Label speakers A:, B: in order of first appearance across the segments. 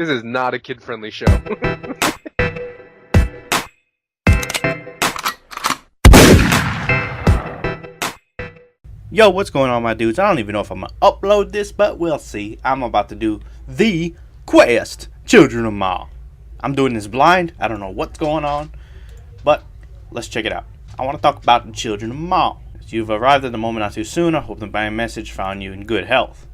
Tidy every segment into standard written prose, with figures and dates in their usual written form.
A: This is not a kid-friendly show.
B: Yo, what's going on, my dudes? I don't even know if I'm gonna upload this, but we'll see. I'm about to do the quest, Children of Ma. I'm doing this blind. I don't know what's going on, but let's check it out. I want to talk about the Children of Ma. You've arrived at the moment not too soon. I hope that my message found you in good health.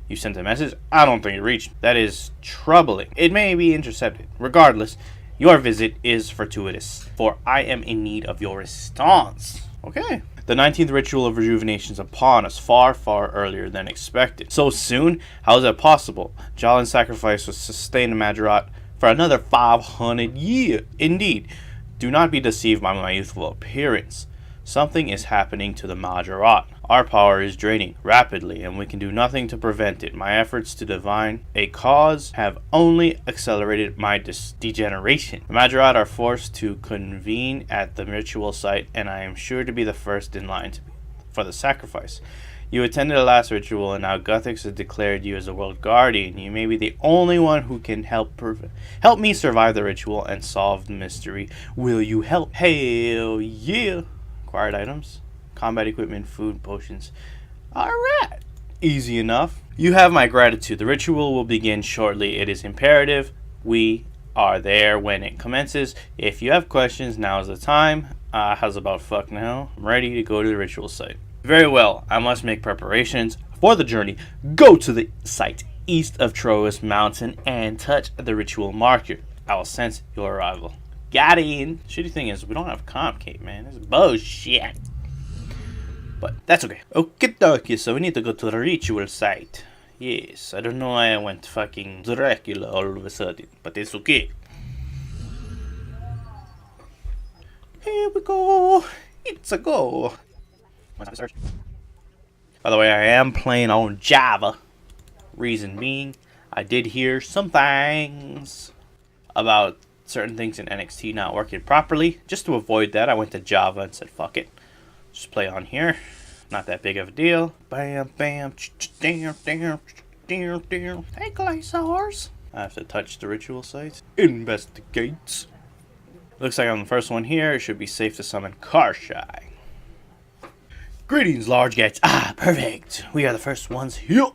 B: You sent a message? I don't think it reached. That is troubling. It may be intercepted. Regardless, your visit is fortuitous, for I am in need of your response. Okay. The 19th ritual of rejuvenation is upon us far, far earlier than expected. So soon? How is that possible? Jalen's sacrifice will sustain the Majorat for another 500 years. Indeed. Do not be deceived by my youthful appearance. Something is happening to the Majorat. Our power is draining rapidly, and we can do nothing to prevent it. My efforts to divine a cause have only accelerated my degeneration. The Majorat are forced to convene at the ritual site, and I am sure to be the first in line for the sacrifice. You attended the last ritual, and now Guthix has declared you as a world guardian. You may be the only one who can help me survive the ritual and solve the mystery. Will you help? Hell yeah! Acquired items, combat equipment, food, potions. Alright, easy enough. You have my gratitude. The ritual will begin shortly. It is imperative we are there when it commences. If you have questions, now is the time. How's about fuck now? I'm ready to go to the ritual site. Very well, I must make preparations for the journey. Go to the site east of Troas Mountain and touch the ritual marker. I will sense your arrival. Got in. Shitty thing is, we don't have comp cape, man. This is bullshit. But that's okay. Okay, dokie, so we need to go to the ritual site. Yes, I don't know why I went fucking Dracula all of a sudden, but it's okay. Here we go. It's a go. By the way, I am playing on Java. Reason being, I did hear some things about certain things in NXT not working properly. Just to avoid that, I went to Java and said, fuck it. Just play on here. Not that big of a deal. Bam, bam, damn, damn, damn, damn. Hey, Glaciers. I have to touch the ritual site. Investigate. Looks like on the first one here, it should be safe to summon Karshai. Greetings, large gates. Ah, perfect. We are the first ones here.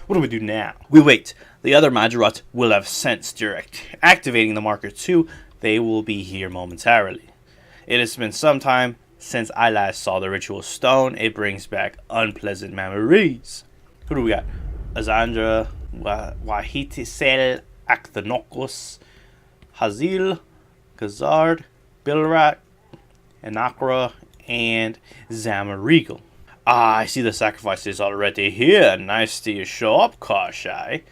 B: What do we do now? We wait. The other Majorat will have sensed direct. Activating the marker 2, they will be here momentarily. It has been some time since I last saw the ritual stone. It brings back unpleasant memories. Who do we got? Azandra, Wahitisel, Akthanokos, Hazil, Khazard, Bilrak, Anakra, and Zamarigal. Ah, I see the sacrifice is already here. Nice to you show up, Karshai.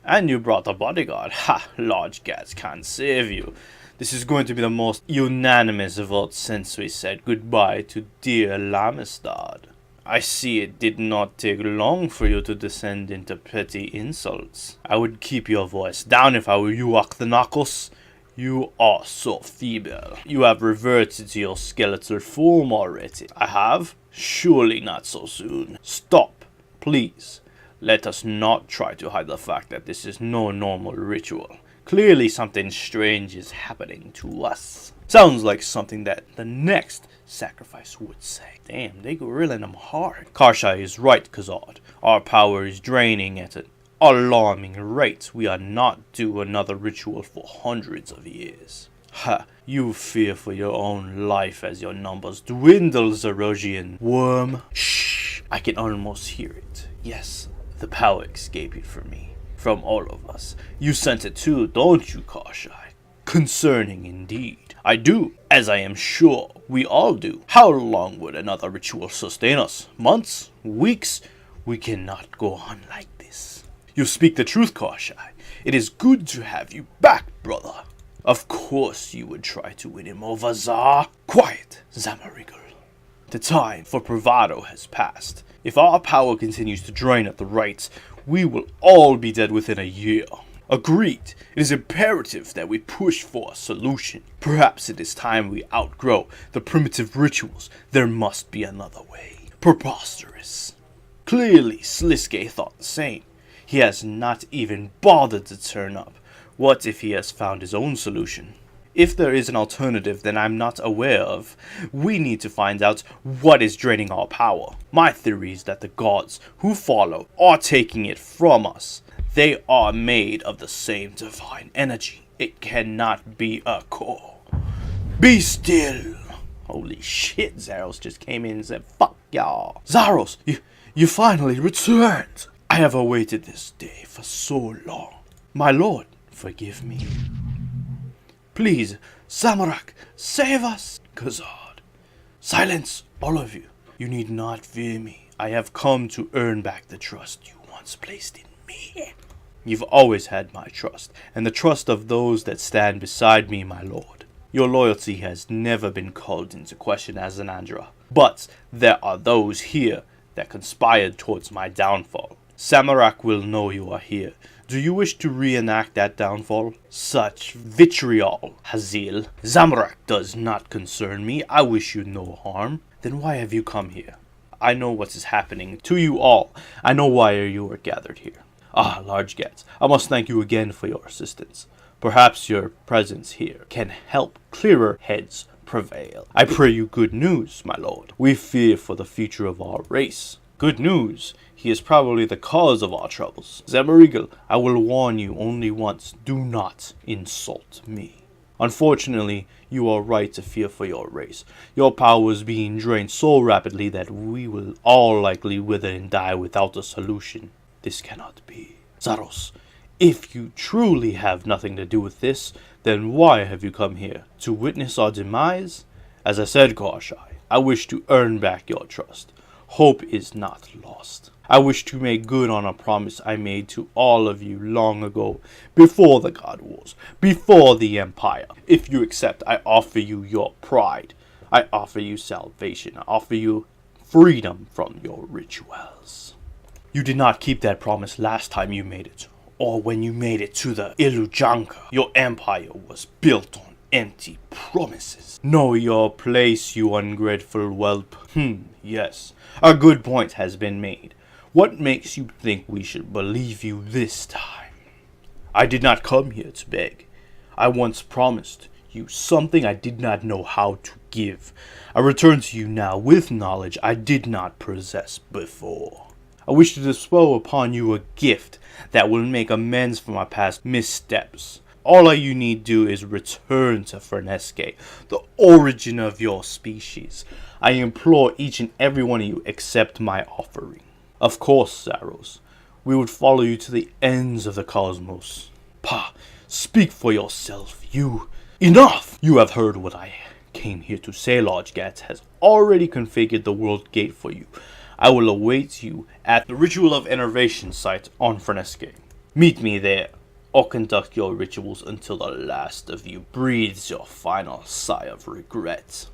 B: And you brought a bodyguard. Ha, large cats can't save you. This is going to be the most unanimous vote since we said goodbye to dear Lamistad. I see it did not take long for you to descend into petty insults. I would keep your voice down if I were you, Akthanokos. You are so feeble. You have reverted to your skeletal form already. I have? Surely not so soon. Stop, please. Let us not try to hide the fact that this is no normal ritual. Clearly something strange is happening to us. Sounds like something that the next sacrifice would say. Damn, they grilling them hard. Karshai is right, Khazard. Our power is draining at an alarming rate. We are not due another ritual for hundreds of years. Ha, you fear for your own life as your numbers dwindle, Zerogian worm. Shh, I can almost hear it. Yes, the power escaping from me. From all of us. You sense it too, don't you, Karshai? Concerning indeed. I do, as I am sure we all do. How long would another ritual sustain us? Months? Weeks? We cannot go on like this. You speak the truth, Karshai. It is good to have you back, brother. Of course you would try to win him over, Zar. Quiet, Zamarigal. The time for bravado has passed. If our power continues to drain at the rate, we will all be dead within a year. Agreed. It is imperative that we push for a solution. Perhaps it is time we outgrow the primitive rituals. There must be another way. Preposterous. Clearly, Sliske thought the same. He has not even bothered to turn up. What if he has found his own solution? If there is an alternative that I'm not aware of, we need to find out what is draining our power. My theory is that the gods who follow are taking it from us. They are made of the same divine energy. It cannot be a core. Be still! Holy shit, Zaros just came in and said, fuck y'all. Zaros, you finally returned! I have awaited this day for so long. My lord, forgive me. Please, Zamorak, save us! Khazad. Silence, all of you. You need not fear me. I have come to earn back the trust you once placed in me. You've always had my trust, and the trust of those that stand beside me, my lord. Your loyalty has never been called into question as an Andra. But there are those here that conspired towards my downfall. Zamorak will know you are here. Do you wish to reenact that downfall? Such vitriol, Hazil. Zamorak does not concern me. I wish you no harm. Then why have you come here? I know what is happening to you all. I know why you are gathered here. Ah, Large Gats, I must thank you again for your assistance. Perhaps your presence here can help clearer heads prevail. I pray you good news, my lord. We fear for the future of our race. Good news. He is probably the cause of our troubles. Zamorak, I will warn you only once. Do not insult me. Unfortunately, you are right to fear for your race. Your power is being drained so rapidly that we will all likely wither and die without a solution. This cannot be. Zaros, if you truly have nothing to do with this, then why have you come here? To witness our demise? As I said, Gorshai, I wish to earn back your trust. Hope is not lost. I wish to make good on a promise I made to all of you long ago, before the God Wars, before the Empire. If you accept, I offer you your pride. I offer you salvation. I offer you freedom from your rituals. You did not keep that promise last time you made it, or when you made it to the Ilujanka. Your empire was built on empty promises. Know your place, you ungrateful whelp. Yes, a good point has been made. What makes you think we should believe you this time? I did not come here to beg. I once promised you something I did not know how to give. I return to you now with knowledge I did not possess before. I wish to bestow upon you a gift that will make amends for my past missteps. All you need do is return to Fernesque, the origin of your species. I implore each and every one of you accept my offering. Of course, Zaros, we would follow you to the ends of the cosmos. Pah, speak for yourself, you. Enough! You have heard what I came here to say. Large Gats has already configured the world gate for you. I will await you at the Ritual of Enervation site on Fernesque. Meet me there, or conduct your rituals until the last of you breathes your final sigh of regret.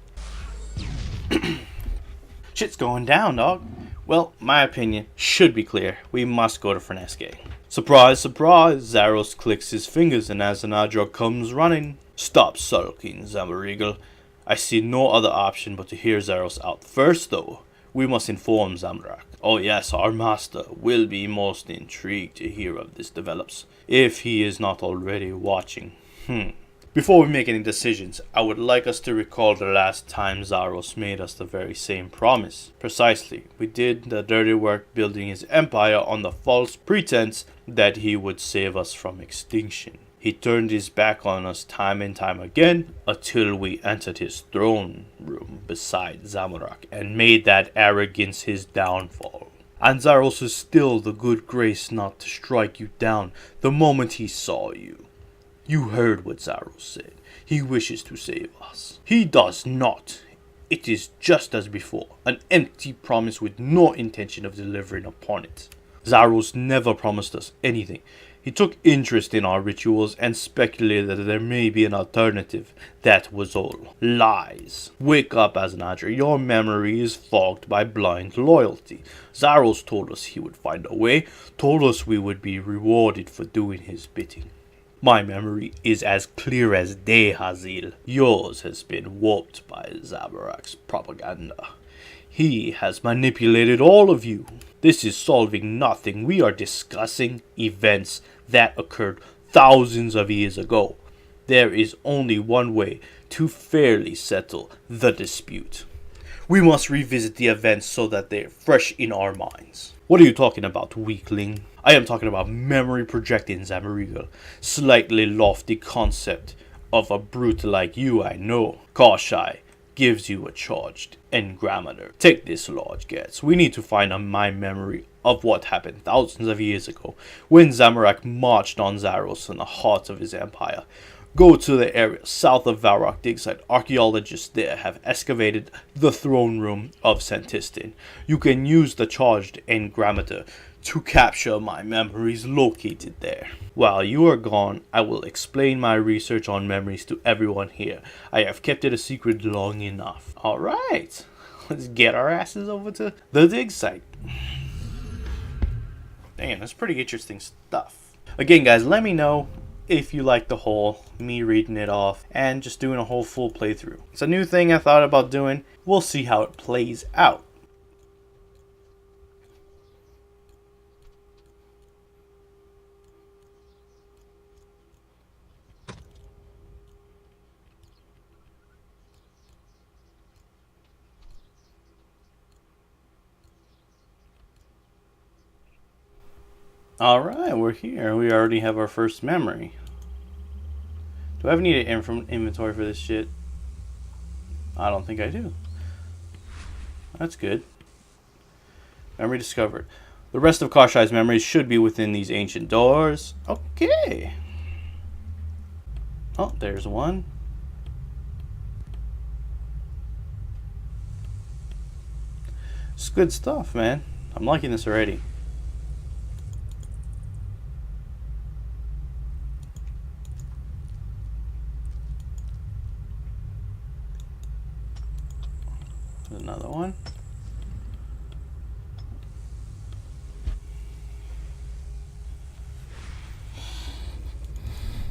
B: Shit's going down, dog. Well, my opinion should be clear. We must go to Fernesque. Surprise, surprise! Zaros clicks his fingers and Azanadra comes running. Stop sulking, Zamorak. I see no other option but to hear Zaros out. First, though, we must inform Zamorak. Oh yes, our master will be most intrigued to hear of this develops, if he is not already watching. Before we make any decisions, I would like us to recall the last time Zaros made us the very same promise. Precisely, we did the dirty work building his empire on the false pretense that he would save us from extinction. He turned his back on us time and time again until we entered his throne room beside Zamorak and made that arrogance his downfall. And Zaros is still the good grace not to strike you down the moment he saw you. You heard what Zaros said. He wishes to save us. He does not. It is just as before, an empty promise with no intention of delivering upon it. Zaros never promised us anything. He took interest in our rituals and speculated that there may be an alternative. That was all. Lies. Wake up, Azanadra. Your memory is fogged by blind loyalty. Zaros told us he would find a way, told us we would be rewarded for doing his bidding. My memory is as clear as day, Hazil. Yours has been warped by Zamorak's propaganda. He has manipulated all of you. This is solving nothing. We are discussing events that occurred thousands of years ago. There is only one way to fairly settle the dispute. We must revisit the events so that they're fresh in our minds. What are you talking about, weakling? I am talking about memory projecting, Zamoraga. Slightly lofty concept of a brute like you, I know. Koshai gives you a charged engrameter. Take this, Lord Getz. We need to find my memory of what happened thousands of years ago when Zamorak marched on Zaros in the heart of his empire. Go to the area south of Varrock dig site. Archaeologists there have excavated the throne room of Santistin. You can use the charged engrameter to capture my memories located there. While you are gone, I will explain my research on memories to everyone here. I have kept it a secret long enough. Alright, let's get our asses over to the dig site. Damn, that's pretty interesting stuff. Again, guys, let me know if you like the whole me reading it off and just doing a whole full playthrough. It's a new thing I thought about doing. We'll see how it plays out. Alright, we're here. We already have our first memory. Do I ever need an inventory for this shit? I don't think I do. That's good. Memory discovered. The rest of Koshai's memories should be within these ancient doors. Okay. Oh, there's one. It's good stuff, man. I'm liking this already. Another one.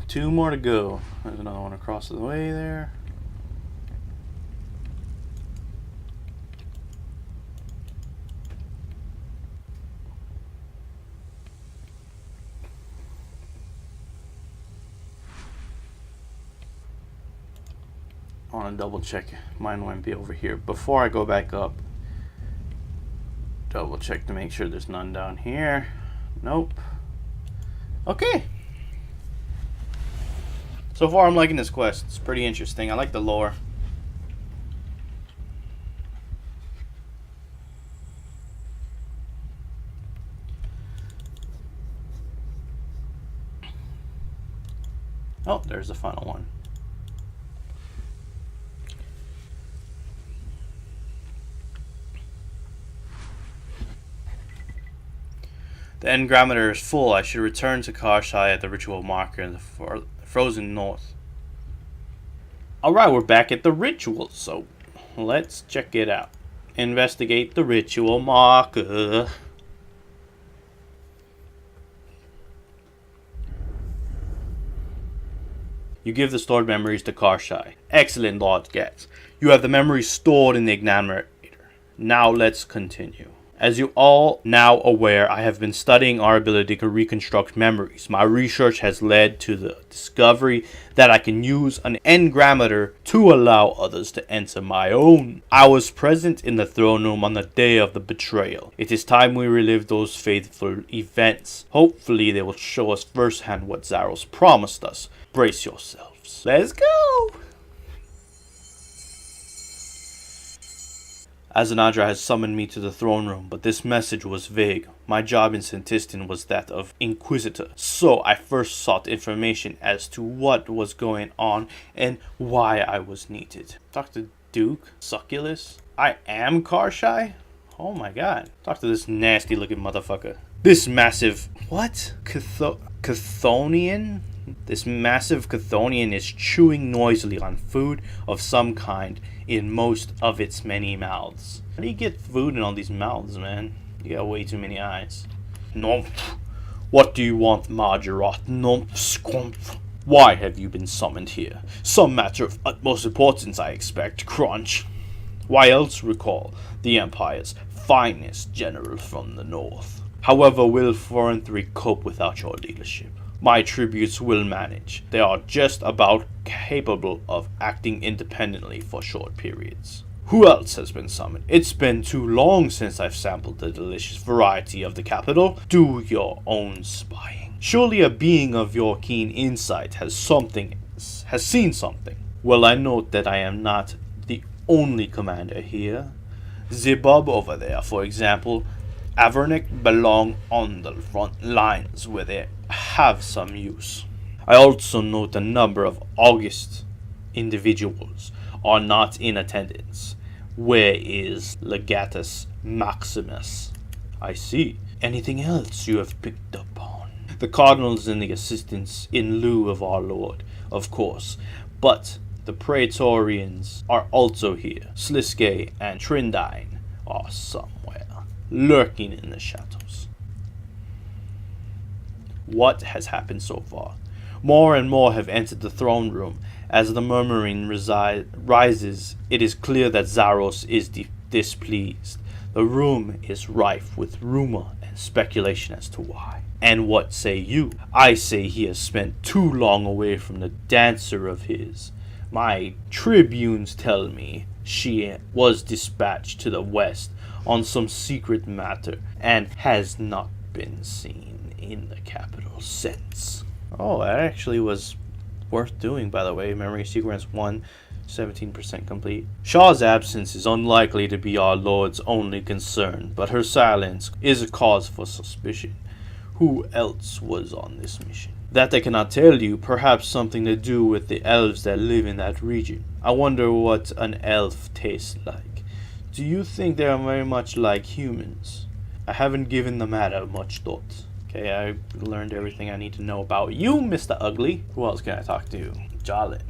B: Two more to go. There's another one across the way there. I want to double check. Mine might be over here. Before I go back up, double check to make sure there's none down here. Nope. Okay. So far I'm liking this quest. It's pretty interesting. I like the lore. Oh, there's the final one. The engrameter is full. I should return to Koshai at the ritual marker in the frozen north. Alright, we're back at the ritual, so let's check it out. Investigate the ritual marker. You give the stored memories to Koshai. Excellent, Lord Getz. You have the memories stored in the engrameter. Now let's continue. As you all now aware, I have been studying our ability to reconstruct memories. My research has led to the discovery that I can use an engrameter to allow others to enter my own. I was present in the throne room on the day of the betrayal. It is time we relive those faithful events. Hopefully they will show us firsthand what Zaros promised us. Brace yourselves. Let's go! Azanadra has summoned me to the throne room, but this message was vague. My job in Santistin was that of Inquisitor, so I first sought information as to what was going on and why I was needed. Dr. Duke? Succulus? I am Koshai? Oh my god. Talk to this nasty looking motherfucker. This massive... What? Chthonian? This massive Chthonian is chewing noisily on food of some kind in most of its many mouths. How do you get food in all these mouths, man? You got way too many eyes. Nomp. What do you want, Margaret? Nomp squump. Why have you been summoned here? Some matter of utmost importance, I expect. Crunch. Why else recall the Empire's finest generals from the north. However, will 4 and 3 cope without your leadership? My tributes will manage. They are just about capable of acting independently for short periods. Who else has been summoned? It's been too long since I've sampled the delicious variety of the capital. Do your own spying. Surely a being of your keen insight has seen something. Well, I note that I am not the only commander here. Zebub over there, for example, Avernick belong on the front lines where they have some use. I also note a number of august individuals are not in attendance. Where is Legatus Maximus? I see. Anything else you have picked up on? The cardinals and the assistants in lieu of our lord, of course, but the praetorians are also here. Sliske and Trindine are somewhere, lurking in the shadows. What has happened so far? More and more have entered the throne room. As the murmuring rises, it is clear that Zaros is displeased. The room is rife with rumor and speculation as to why. And what say you? I say he has spent too long away from the dancer of his. My tribunes tell me she was dispatched to the west on some secret matter and has not been seen in the capital since. Oh, that actually was worth doing, by the way. Memory sequence 1, 17% complete. Shaw's absence is unlikely to be our Lord's only concern, but her silence is a cause for suspicion. Who else was on this mission? That I cannot tell you, perhaps something to do with the elves that live in that region. I wonder what an elf tastes like. Do you think they are very much like humans? I haven't given the matter much thought. Okay, I learned everything I need to know about you, Mr. Ugly. Who else can I talk to? Jalin.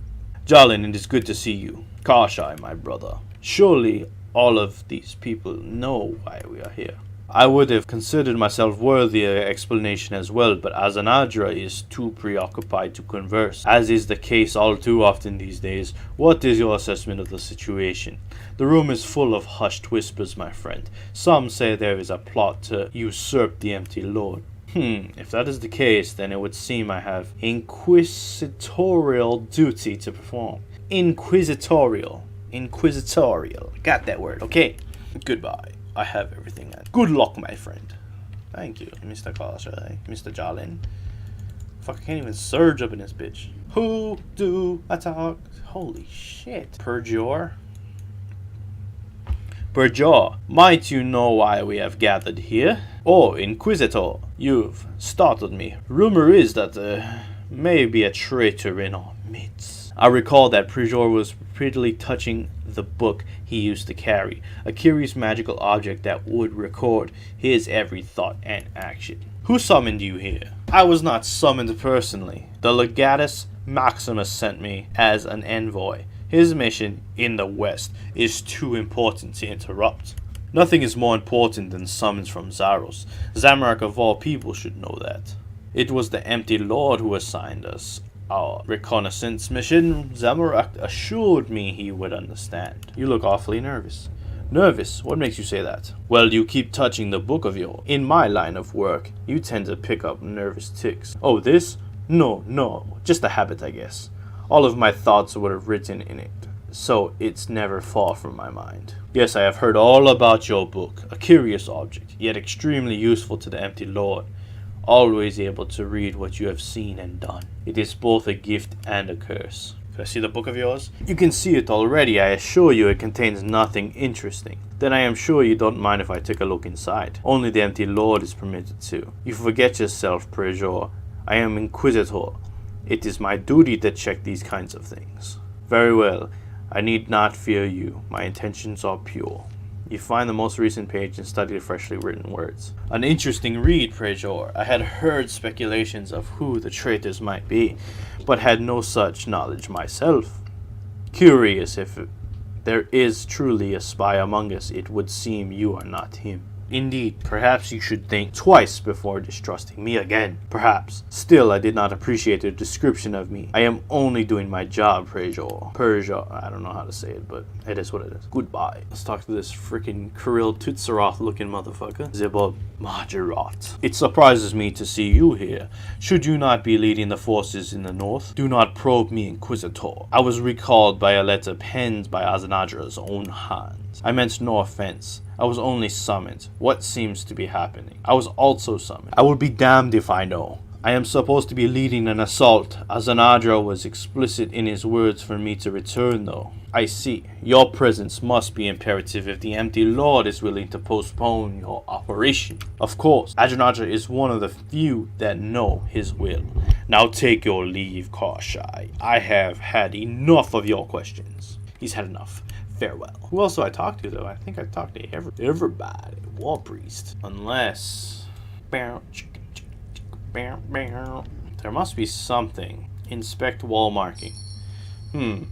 B: Jalin, it is good to see you. Karshai, my brother. Surely all of these people know why we are here. I would have considered myself worthy of explanation as well, but Azanadra is too preoccupied to converse, as is the case all too often these days. What is your assessment of the situation? The room is full of hushed whispers, my friend. Some say there is a plot to usurp the empty lord. If that is the case, then it would seem I have inquisitorial duty to perform. Inquisitorial. Got that word. Okay. Goodbye. I have everything. Good luck, my friend. Thank you, Mr. Karshai, Mr. Jalin. Fuck, I can't even surge up in this bitch. Who do I talk? Holy shit. Perjor? Perjor, might you know why we have gathered here? Oh, Inquisitor, you've startled me. Rumor is that there may be a traitor in our midst. I recall that Perjor was repeatedly touching the book he used to carry, a curious magical object that would record his every thought and action. Who summoned you here? I was not summoned personally. The Legatus Maximus sent me as an envoy. His mission in the west is too important to interrupt. Nothing is more important than summons from Zaros. Zamorak of all people should know that. It was the empty lord who assigned us our reconnaissance mission. Zamorak assured me he would understand. You look awfully nervous. Nervous? What makes you say that? Well, you keep touching the book of yours. In my line of work, you tend to pick up nervous tics. Oh, this? No, just a habit, I guess. All of my thoughts were written in it, so it's never far from my mind. Yes, I have heard all about your book, a curious object, yet extremely useful to the empty lord. Always able to read what you have seen and done. It is both a gift and a curse. Can I see the book of yours? You can see it already. I assure you it contains nothing interesting. Then I am sure you don't mind if I take a look inside. Only the empty lord is permitted to. You forget yourself, Perjor. I am Inquisitor. It is my duty to check these kinds of things. Very well. I need not fear you. My intentions are pure. You find the most recent page and study the freshly written words. An interesting read, Perjor. I had heard speculations of who the traitors might be, but had no such knowledge myself. Curious if there is truly a spy among us, it would seem you are not him. Indeed, perhaps you should think twice before distrusting me again. Perhaps. Still, I did not appreciate the description of me. I am only doing my job, Persia. I don't know how to say it, but it is what it is. Goodbye. Let's talk to this freaking Kirill Tutsaroth looking motherfucker. Zebub Majarot. It surprises me to see you here. Should you not be leading the forces in the north? Do not probe me, Inquisitor. I was recalled by a letter penned by Azanadra's own hands. I meant no offense. I was only summoned. What seems to be happening? I was also summoned. I will be damned if I know. I am supposed to be leading an assault. Azanadra was explicit in his words for me to return, though. I see. Your presence must be imperative if the Empty Lord is willing to postpone your operation. Of course, Azanadra is one of the few that know his will. Now take your leave, Karshai. I have had enough of your questions. He's had enough. Farewell. Who else do I talk to, though? I think I talked to everybody. War Priest. Unless... There must be something. Inspect wall marking.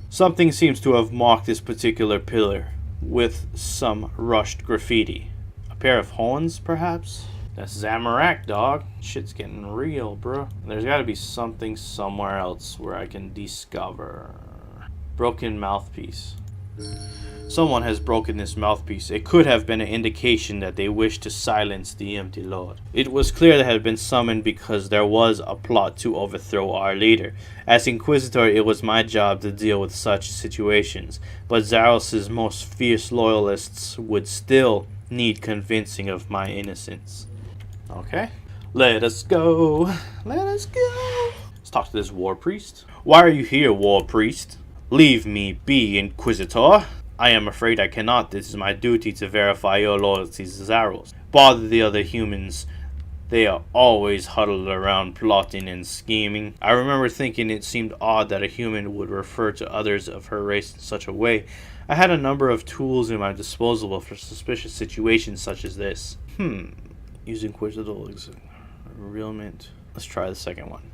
B: Something seems to have marked this particular pillar with some rushed graffiti. A pair of horns, perhaps? That's Zamorak, dog. Shit's getting real, bro. There's gotta be something somewhere else where I can discover. Broken mouthpiece. Someone has broken this mouthpiece. It could have been an indication that they wished to silence the Empty Lord. It was clear they had been summoned because there was a plot to overthrow our leader. As Inquisitor, it was my job to deal with such situations, but Zaros' most fierce loyalists would still need convincing of my innocence. Okay. Let us go. Let us go. Let's talk to this War Priest. Why are you here, War Priest? Leave me be, Inquisitor. I am afraid I cannot. This is my duty to verify your loyalty to Zaros. Bother the other humans. They are always huddled around plotting and scheming. I remember thinking it seemed odd that a human would refer to others of her race in such a way. I had a number of tools in my disposal for suspicious situations such as this. Use Inquisitor Realment. Let's try the second one.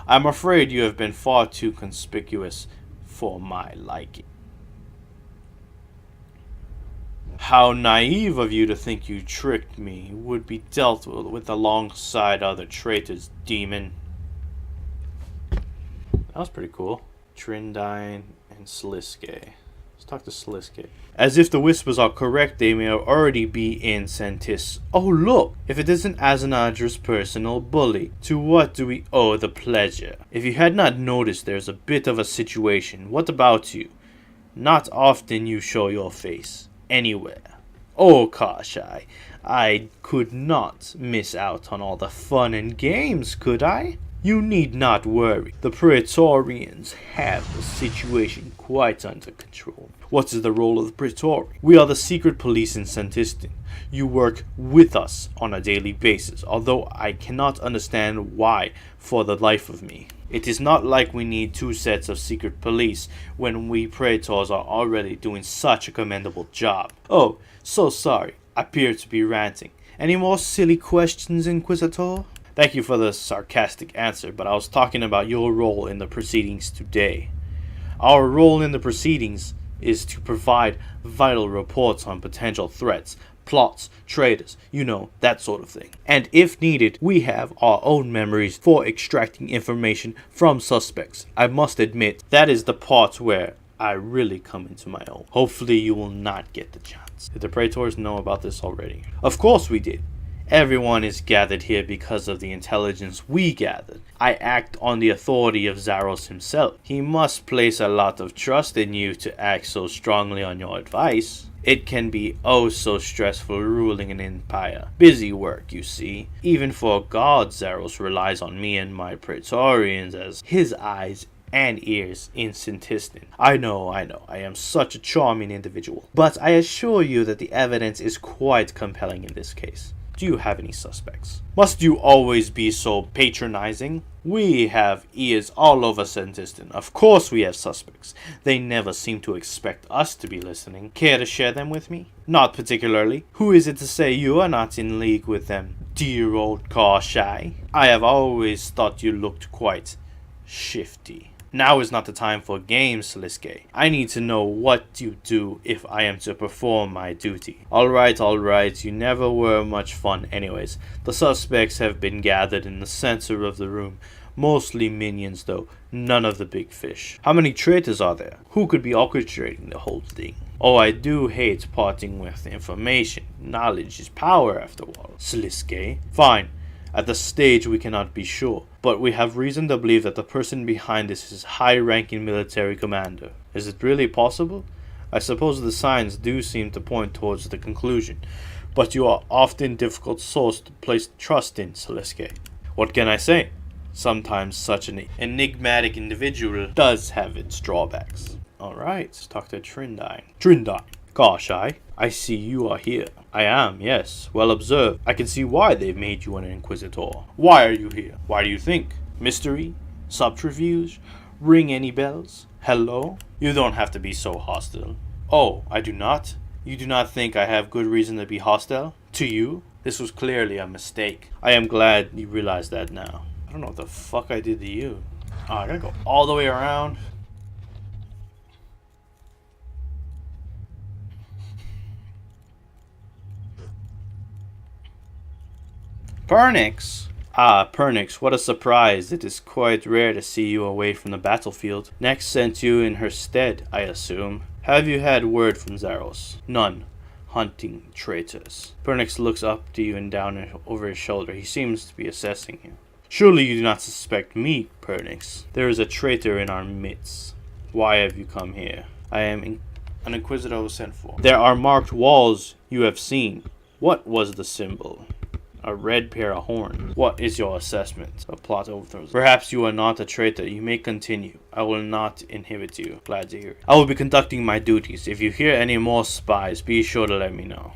B: I'm afraid you have been far too conspicuous for my liking. How naive of you to think you tricked me. Would be dealt with alongside other traitors, demon. That was pretty cool. Trindine and Sliske. Let's talk to Sliske. As if the whispers are correct, they may already be in Sentis. Oh look! If it isn't Azanadra's personal bully, to what do we owe the pleasure? If you had not noticed, there's a bit of a situation. What about you? Not often you show your face. Anywhere. Oh, Karshai, I could not miss out on all the fun and games, could I? You need not worry. The Praetorians have the situation quite under control. What is the role of the Praetorian? We are the secret police in Santistan. You work with us on a daily basis, although I cannot understand why for the life of me. It is not like we need two sets of secret police when we Praetors are already doing such a commendable job. Oh, so sorry. I appear to be ranting. Any more silly questions, Inquisitor? Thank you for the sarcastic answer, but I was talking about your role in the proceedings today. Our role in the proceedings is to provide vital reports on potential threats, plots, traitors, you know, that sort of thing. And if needed, we have our own memories for extracting information from suspects. I must admit, that is the part where I really come into my own. Hopefully you will not get the chance. Did the Praetors know about this already? Of course we did. Everyone is gathered here because of the intelligence we gathered. I act on the authority of Zaros himself. He must place a lot of trust in you to act so strongly on your advice. It can be oh so stressful ruling an empire. Busy work, you see. Even for God, Zaros relies on me and my Praetorians as his eyes and ears in Santistan. I know, I am such a charming individual. But I assure you that the evidence is quite compelling in this case. Do you have any suspects? Must you always be so patronizing? We have ears all over Santistan. Of course we have suspects. They never seem to expect us to be listening. Care to share them with me? Not particularly. Who is it to say you are not in league with them, dear old Karshai? I have always thought you looked quite shifty. Now is not the time for games, Siliske. I need to know what you do if I am to perform my duty. Alright, you never were much fun anyways. The suspects have been gathered in the center of the room. Mostly minions though, none of the big fish. How many traitors are there? Who could be orchestrating the whole thing? Oh, I do hate parting with information. Knowledge is power after all. Siliske? Fine. At this stage we cannot be sure, but we have reason to believe that the person behind this is high-ranking military commander. Is it really possible? I suppose the signs do seem to point towards the conclusion, but you are often difficult source to place trust in, Siliske. What can I say? Sometimes such an enigmatic individual does have its drawbacks. Alright, let's talk to Trindine. Trindine. Gosh, I see you are here. I am, yes. Well observed. I can see why they've made you an Inquisitor. Why are you here? Why do you think? Mystery? Subterfuge? Ring any bells? Hello? You don't have to be so hostile. Oh, I do not? You do not think I have good reason to be hostile? To you? This was clearly a mistake. I am glad you realize that now. I don't know what the fuck I did to you. Oh, I gotta go all the way around. Pernix? Ah, Pernix, what a surprise. It is quite rare to see you away from the battlefield. Nex sent you in her stead, I assume. Have you had word from Zaros? None. Hunting traitors. Pernix looks up to you and down over his shoulder. He seems to be assessing you. Surely you do not suspect me, Pernix. There is a traitor in our midst. Why have you come here? I am an Inquisitor was sent for. There are marked walls you have seen. What was the symbol? A red pair of horns. What is your assessment? A plot overthrows. Perhaps you are not a traitor. You may continue. I will not inhibit you. Glad to hear it. I will be conducting my duties. If you hear any more spies, be sure to let me know.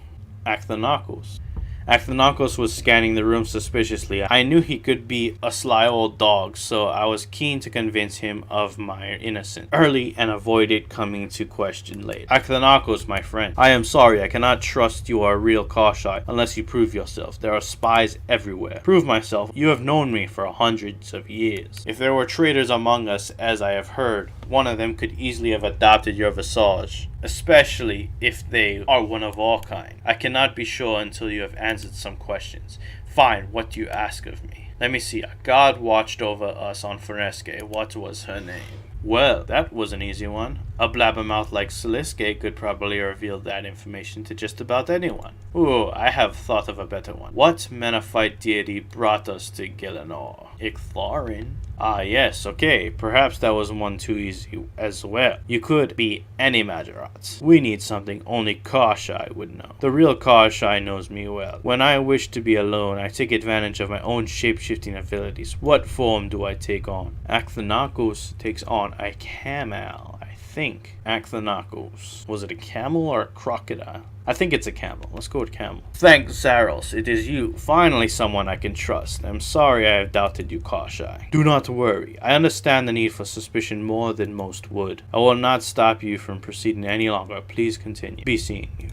B: Athanakos. Athanakos was scanning the room suspiciously. I knew he could be a sly old dog, so I was keen to convince him of my innocence early and avoided coming to question later. Athanakos, my friend, I am sorry, I cannot trust you are a real Kashai unless you prove yourself. There are spies everywhere. Prove myself. You have known me for hundreds of years. If there were traitors among us, as I have heard, one of them could easily have adopted your visage, especially if they are one of our kind. I cannot be sure until you have answered some questions. Fine, what do you ask of me? Let me see. A god watched over us on Fernesque. What was her name? Well, that was an easy one. A blabbermouth like Siliske could probably reveal that information to just about anyone. Ooh, I have thought of a better one. What Menethite deity brought us to Gielinor? Ictharin? Ah, yes, okay. Perhaps that was one too easy as well. You could be any Majorath. We need something only Kashai would know. The real Kashai knows me well. When I wish to be alone, I take advantage of my own shape-shifting abilities. What form do I take on? Athanakos takes on a camel, I think. Athanakos. Was it a camel or a crocodile? I think it's a camel. Let's go with camel. Thanks, Zaros. It is you. Finally someone I can trust. I'm sorry I have doubted you, Kashai. Do not worry. I understand the need for suspicion more than most would. I will not stop you from proceeding any longer. Please continue. Be seeing you.